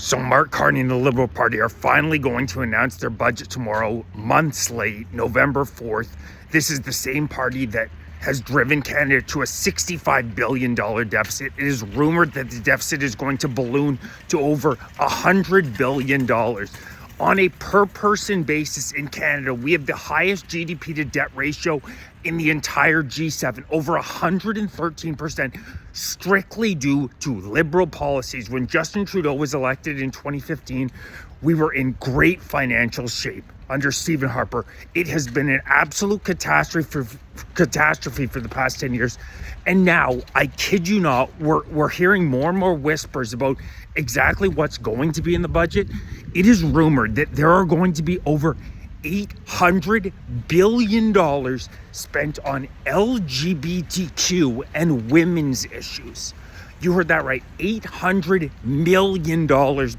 So Mark Carney and the Liberal Party are finally going to announce their budget tomorrow, months late, November 4th. This is the same party that has driven Canada to a $65 billion deficit. It is rumored that the deficit is going to balloon to over $100 billion. On a per-person basis in Canada, we have the highest GDP to debt ratio in the entire G7, over 113%, strictly due to Liberal policies. When Justin Trudeau was elected in 2015, we were in great financial shape under Stephen Harper. It has been an absolute catastrophe for the past 10 years. And now, I kid you not, we're hearing more and more whispers about exactly what's going to be in the budget. It is rumored that there are going to be over $800 billion spent on LGBTQ and women's issues. You heard that right. $800 million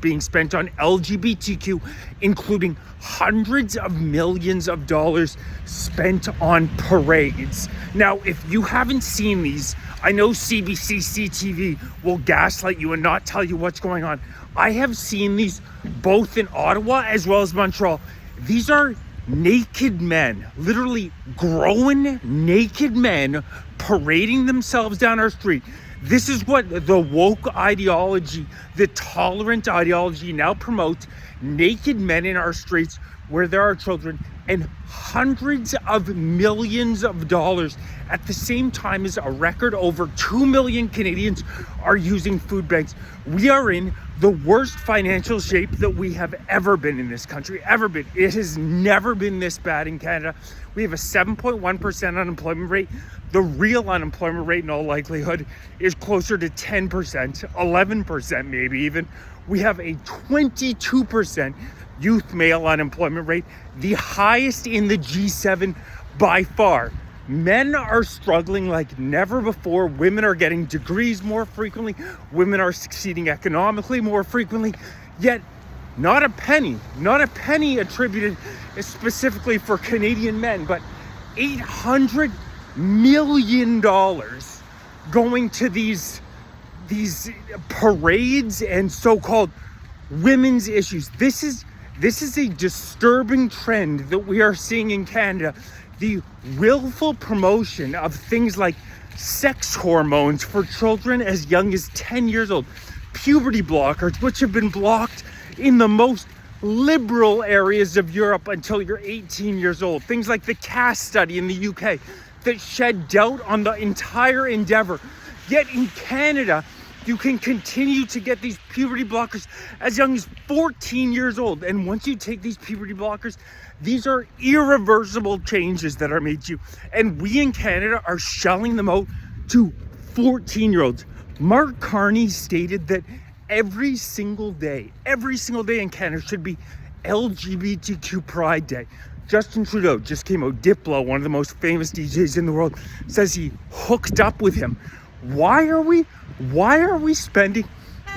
being spent on LGBTQ, including hundreds of millions of dollars spent on parades. Now, if you haven't seen these, I know CBC CTV will gaslight you and not tell you what's going on. I have seen these both in Ottawa as well as Montreal. These are naked men, literally grown naked men parading themselves down our street. This is what the woke ideology, the tolerant ideology now promotes. Naked men in our streets where there are children, and hundreds of millions of dollars at the same time as a record over 2 million Canadians are using food banks. We are in the worst financial shape that we have ever been in this country, ever been. It has never been this bad in Canada. We have a 7.1% unemployment rate. The real unemployment rate, in all likelihood, is closer to 10%, 11% maybe even. We have a 22% youth male unemployment rate, the highest in the G7 by far. Men are struggling like never before. Women are getting degrees more frequently. Women are succeeding economically more frequently. Yet, not a penny attributed specifically for Canadian men, but $800 million going to these parades and so-called women's issues. This is a disturbing trend that we are seeing in Canada. The willful promotion of things like sex hormones for children as young as 10 years old, puberty blockers, which have been blocked in the most liberal areas of Europe until you're 18 years old. Things like the CAS study in the UK that shed doubt on the entire endeavor. Yet in Canada, you can continue to get these puberty blockers as young as 14 years old. And once you take these puberty blockers, these are irreversible changes that are made to you. And we in Canada are shelling them out to 14-year-olds. Mark Carney stated that every single day in Canada should be LGBTQ Pride Day. Justin Trudeau just came out. Diplo, one of the most famous DJs in the world, says he hooked up with him. Why are we spending?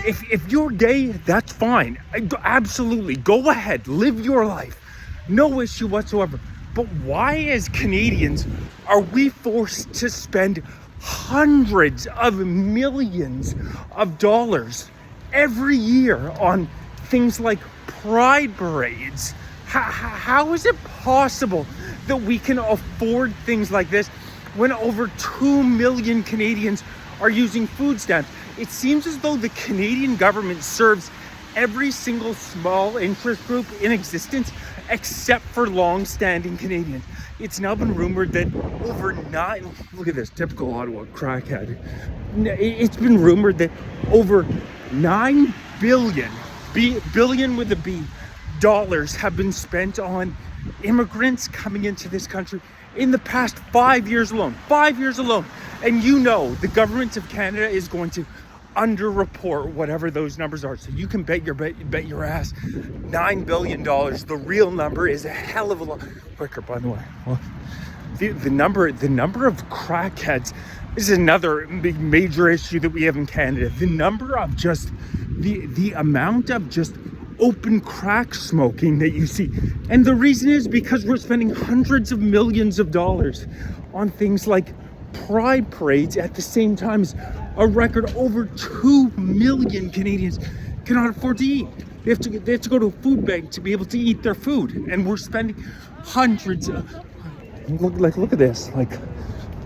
If you're gay, that's fine. Absolutely. Go ahead. Live your life. No issue whatsoever. But why, as Canadians, are we forced to spend hundreds of millions of dollars every year on things like pride parades? How is it possible that we can afford things like this when over 2 million Canadians are using food stamps? It seems as though the Canadian government serves every single small interest group in existence except for long-standing Canadians. It's now been rumored that look at this, typical Ottawa crackhead. It's been rumored that over 9 billion, billion with a B, dollars have been spent on immigrants coming into this country in the past 5 years alone. 5 years alone. And you know the government of Canada is going to underreport whatever those numbers are. So you can bet your ass $9 billion. The real number is a hell of a lot quicker, by the way. Well, the number of crackheads is another big major issue that we have in Canada. The number of just the amount of just open crack smoking that you see. And the reason is because we're spending hundreds of millions of dollars on things like pride parades at the same time as a record over 2 million Canadians cannot afford to eat. They have to go to a food bank to be able to eat their food, and we're spending hundreds. Look at this. Like,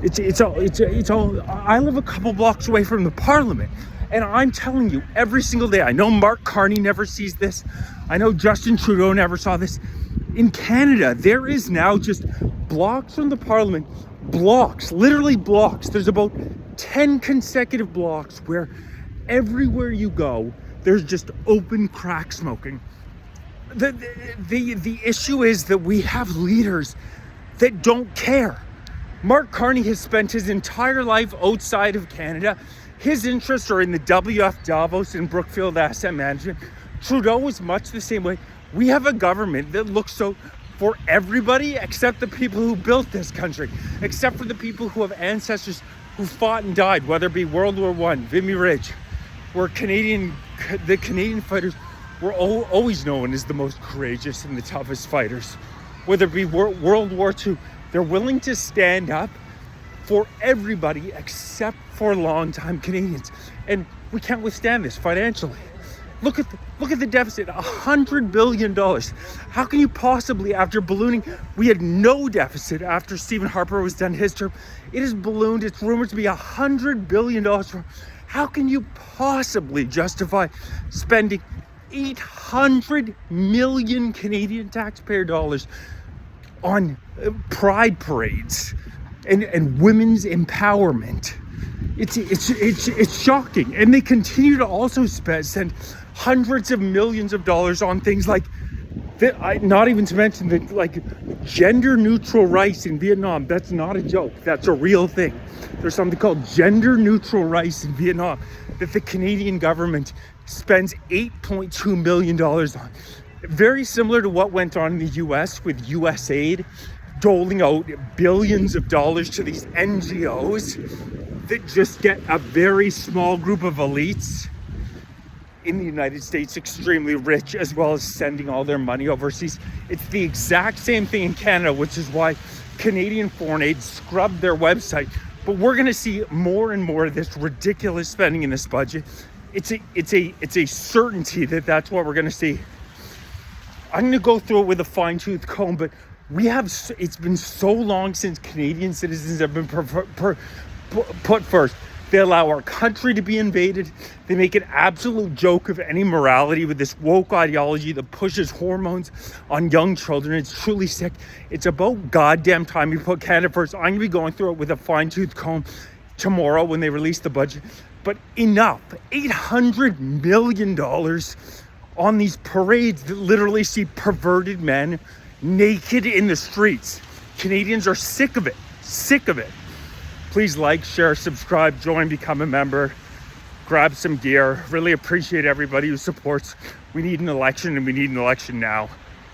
it's all. I live a couple blocks away from the Parliament, and I'm telling you, every single day. I know Mark Carney never sees this. I know Justin Trudeau never saw this. In Canada, there is now just blocks from the Parliament, blocks, literally blocks. There's about 10 consecutive blocks where everywhere you go, there's just open crack smoking. The issue is that we have leaders that don't care. Mark Carney has spent his entire life outside of Canada. His interests are in the WF Davos and Brookfield Asset Management. Trudeau is much the same way. We have a government that looks out for everybody except the people who built this country, except for the people who have ancestors who fought and died, whether it be World War I, Vimy Ridge, where the Canadian fighters were always known as the most courageous and the toughest fighters. Whether it be World War II, they're willing to stand up for everybody except for long-time Canadians. And we can't withstand this financially. Look at the deficit, $100 billion. How can you possibly, after ballooning, we had no deficit after Stephen Harper was done his term. It has ballooned, it's rumored to be $100 billion. How can you possibly justify spending 800 million Canadian taxpayer dollars on pride parades and women's empowerment? It's shocking. And they continue to also spend hundreds of millions of dollars on things like not even to mention the gender neutral rice in Vietnam. That's not a joke. That's a real thing. There's something called gender neutral rice in Vietnam that the Canadian government spends $8.2 million on. Very similar to what went on in the US with USAID, doling out billions of dollars to these NGOs that just get a very small group of elites in the United States extremely rich, as well as sending all their money overseas. It's the exact same thing in Canada, which is why Canadian foreign aid scrubbed their website. But we're going to see more and more of this ridiculous spending in this budget. It's a certainty that that's what we're going to see. I'm going to go through it with a fine-tooth comb, but it's been so long since Canadian citizens have been put first. They allow our country to be invaded. They make an absolute joke of any morality with this woke ideology that pushes hormones on young children. It's truly sick. It's about goddamn time we put Canada first. I'm going to be going through it with a fine-tooth comb tomorrow when they release the budget. But enough. $800 million on these parades that literally see perverted men naked in the streets. Canadians are sick of it. Sick of it. Please like, share, subscribe, join, become a member, grab some gear. Really appreciate everybody who supports. We need an election, and we need an election now.